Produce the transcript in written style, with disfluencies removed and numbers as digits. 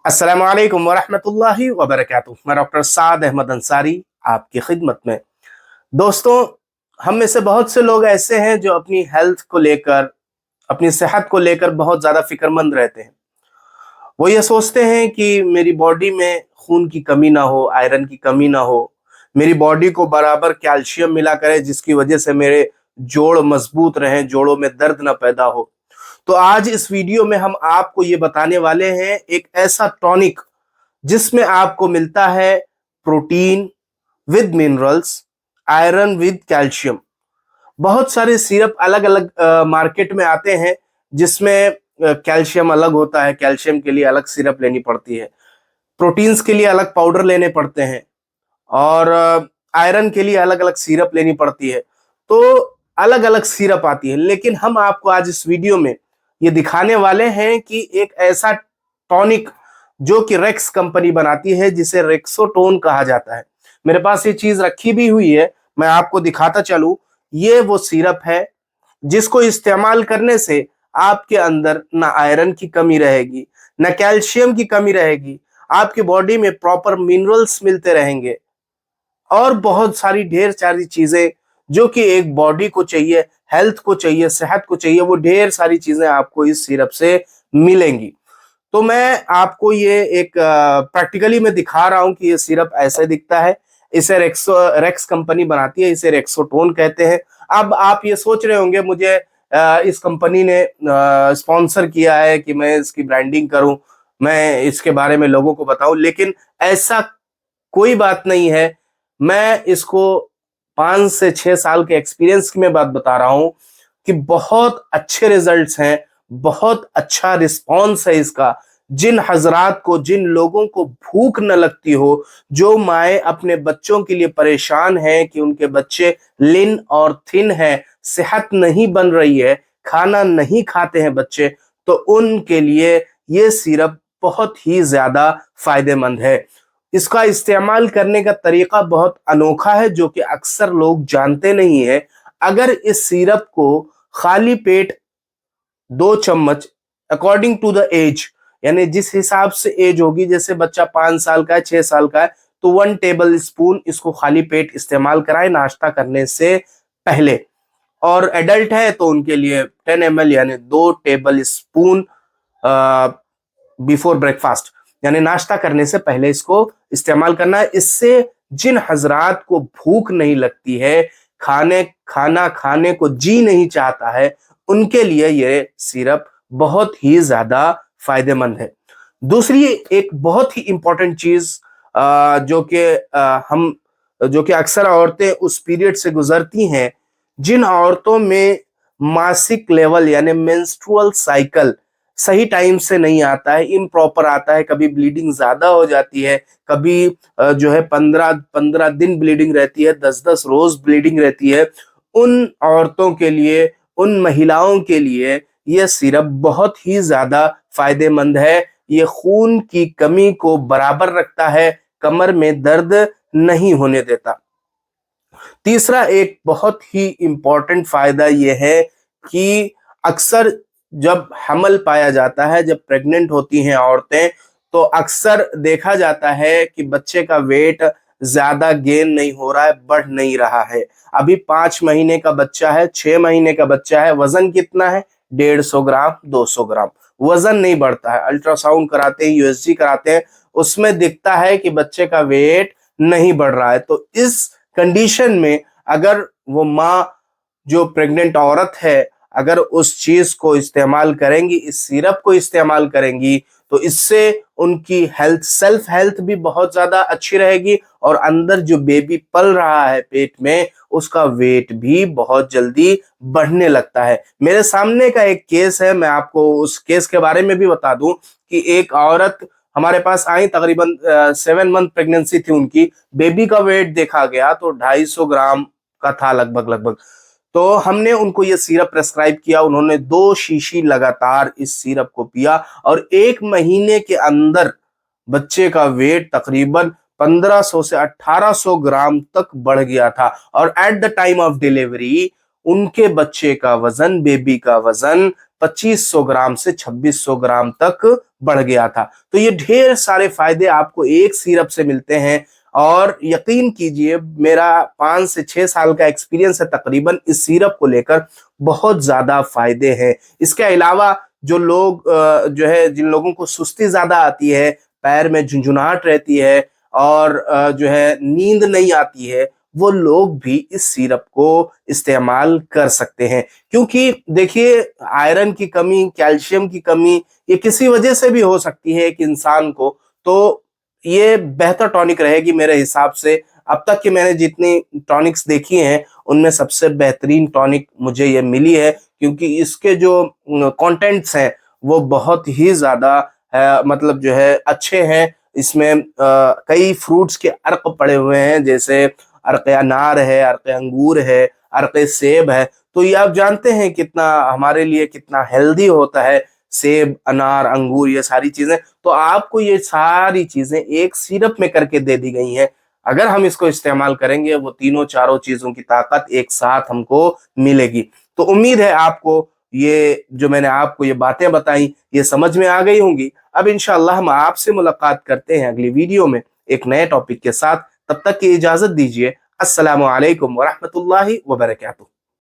अस्सलामु अलैकुम वरहमतुल्लाहि वबरकातुहू। मैं डॉक्टर साद अहमद अंसारी आपकी खिदमत में। दोस्तों, हम में से बहुत से लोग ऐसे हैं जो अपनी हेल्थ को लेकर, अपनी सेहत को लेकर बहुत ज़्यादा फ़िक्रमंद रहते हैं। वो ये सोचते हैं कि मेरी बॉडी में खून की कमी ना हो, आयरन की कमी ना हो, मेरी बॉडी को बराबर कैल्शियम मिला करे जिसकी वजह से मेरे जोड़ मजबूत रहें, जोड़ों में दर्द ना पैदा हो। तो आज इस वीडियो में हम आपको ये बताने वाले हैं एक ऐसा टॉनिक जिसमें आपको मिलता है protein with minerals, iron with calcium. बहुत सारे सिरप अलग अलग मार्केट में आते हैं जिसमें कैल्शियम अलग होता है, कैल्शियम के लिए अलग सिरप लेनी पड़ती है, प्रोटीन्स के लिए अलग पाउडर लेने पड़ते हैं और आयरन के लिए अलग अलग सिरप लेनी पड़ती है। तो अलग अलग सिरप आती है, लेकिन हम आपको आज इस वीडियो में ये दिखाने वाले हैं कि एक ऐसा टॉनिक जो कि रेक्स कंपनी बनाती है जिसे रेक्सोटोन कहा जाता है। मेरे पास ये चीज रखी भी हुई है, मैं आपको दिखाता चलूं। ये वो सिरप है जिसको इस्तेमाल करने से आपके अंदर ना आयरन की कमी रहेगी, ना कैल्शियम की कमी रहेगी, आपकी बॉडी में प्रॉपर मिनरल्स मिलते रहेंगे और बहुत सारी ढेर सारी चीजें जो कि एक बॉडी को चाहिए, हेल्थ को चाहिए, सेहत को चाहिए, वो ढेर सारी चीजें आपको इस सिरप से मिलेंगी। तो मैं आपको ये एक प्रैक्टिकली मैं दिखा रहा हूं कि ये सिरप ऐसे दिखता है। इसे रेक्स कंपनी बनाती है, इसे रेक्सोटोन कहते हैं। अब आप ये सोच रहे होंगे मुझे इस कंपनी ने स्पॉन्सर किया है कि मैं इसकी ब्रांडिंग करूं, मैं इसके बारे में लोगों को बताऊं, लेकिन ऐसा कोई बात नहीं है। मैं इसको 5 से 6 साल के एक्सपीरियंस की मैं बात बता रहा हूं कि बहुत अच्छे रिजल्ट्स हैं, बहुत अच्छा रिस्पॉन्स है इसका। जिन हजरात को, जिन लोगों को भूख न लगती हो, जो माए अपने बच्चों के लिए परेशान हैं कि उनके बच्चे लिन और थिन हैं, सेहत नहीं बन रही है, खाना नहीं खाते हैं बच्चे, तो उनके लिए ये सिरप बहुत ही ज्यादा फायदेमंद है। इसका इस्तेमाल करने का तरीका बहुत अनोखा है जो कि अक्सर लोग जानते नहीं है। अगर इस सिरप को खाली पेट 2 चम्मच, अकॉर्डिंग टू द एज, यानी जिस हिसाब से एज होगी, जैसे बच्चा 5 साल का है, 6 साल का है, तो 1 टेबल स्पून इसको खाली पेट इस्तेमाल कराए नाश्ता करने से पहले। और एडल्ट है तो उनके लिए 10 ml यानी 2 टेबल स्पून बिफोर ब्रेकफास्ट, यानी नाश्ता करने से पहले इसको इस्तेमाल करना है। इससे जिन हजरात को भूख नहीं लगती है, खाना खाने को जी नहीं चाहता है, उनके लिए ये सिरप बहुत ही ज्यादा फायदेमंद है। दूसरी एक बहुत ही इंपॉर्टेंट चीज हम जो कि अक्सर औरतें उस पीरियड से गुजरती हैं, जिन औरतों में मासिक लेवल यानी मेंस्ट्रुअल साइकिल सही टाइम से नहीं आता है, इम्प्रॉपर आता है, कभी ब्लीडिंग ज्यादा हो जाती है, कभी जो है 15-15 दिन ब्लीडिंग रहती है, 10-10 रोज ब्लीडिंग रहती है, उन औरतों के लिए, उन महिलाओं के लिए यह सिरप बहुत ही ज्यादा फायदेमंद है। ये खून की कमी को बराबर रखता है, कमर में दर्द नहीं होने देता। तीसरा एक बहुत ही इंपॉर्टेंट फायदा यह है कि अक्सर जब हमल पाया जाता है, जब प्रेग्नेंट होती हैं औरतें, तो अक्सर देखा जाता है कि बच्चे का वेट ज्यादा गेन नहीं हो रहा है, बढ़ नहीं रहा है। अभी 5 महीने का बच्चा है, 6 महीने का बच्चा है, वजन कितना है? 150 ग्राम, 200 ग्राम। वजन नहीं बढ़ता है। अल्ट्रासाउंड कराते हैं, यूएसजी कराते हैं, उसमें दिखता है कि बच्चे का वेट नहीं बढ़ रहा है। तो इस कंडीशन में अगर वो माँ, जो प्रेग्नेंट औरत है, अगर उस चीज को इस्तेमाल करेंगी, इस सिरप को इस्तेमाल करेंगी, तो इससे उनकी हेल्थ, सेल्फ हेल्थ भी बहुत ज्यादा अच्छी रहेगी और अंदर जो बेबी पल रहा है पेट में, उसका वेट भी बहुत जल्दी बढ़ने लगता है। मेरे सामने का एक केस है, मैं आपको उस केस के बारे में भी बता दूं कि एक औरत हमारे पास आई, तकरीबन 7 मंथ प्रेगनेंसी थी उनकी। बेबी का वेट देखा गया तो 250 ग्राम का था लगभग लगभग। तो हमने उनको ये सिरप प्रेस्क्राइब किया, उन्होंने 2 शीशी लगातार इस सिरप को पिया और 1 महीने के अंदर बच्चे का वेट तकरीबन 1500 से 1800 ग्राम तक बढ़ गया था। और at the time of delivery उनके बच्चे का वजन, बेबी का वजन 2500 ग्राम से 2600 ग्राम तक बढ़ गया था। तो ये ढेर सारे फायदे आपको एक सिरप से मिलते हैं और यकीन कीजिए मेरा 5 से 6 साल का एक्सपीरियंस है तकरीबन इस सिरप को लेकर, बहुत ज्यादा फायदे हैं। इसके अलावा जो लोग जो है जिन लोगों को सुस्ती ज्यादा आती है, पैर में झुंझुनाहट रहती है और जो है नींद नहीं आती है, वो लोग भी इस सिरप को इस्तेमाल कर सकते हैं। क्योंकि देखिए आयरन की कमी, कैल्शियम की कमी, ये किसी वजह से भी हो सकती है एक इंसान को, तो ये बेहतर टॉनिक रहेगी मेरे हिसाब से। अब तक की मैंने जितनी टॉनिक्स देखी हैं उनमें सबसे बेहतरीन टॉनिक मुझे ये मिली है, क्योंकि इसके जो कंटेंट्स हैं वो बहुत ही ज्यादा मतलब जो है अच्छे हैं। इसमें कई फ्रूट्स के अर्क पड़े हुए हैं, जैसे अर्क अनार है, अर्क अंगूर है, अर्क सेब है। तो ये आप जानते हैं कितना हमारे लिए कितना हेल्दी होता है सेब, अनार, अंगूर, ये सारी चीजें। तो आपको ये सारी चीजें एक सिरप में करके दे दी गई हैं। अगर हम इसको इस्तेमाल करेंगे वो तीनों चारों चीजों की ताकत एक साथ हमको मिलेगी। तो उम्मीद है आपको ये जो मैंने आपको ये बातें बताई ये समझ में आ गई होंगी। अब इंशाअल्लाह हम आपसे मुलाकात करते हैं अगली वीडियो में एक नए टॉपिक के साथ। तब तक की इजाजत दीजिए। अस्सलामु अलैकुम वरहमतुल्लाहि वबरकातुहू।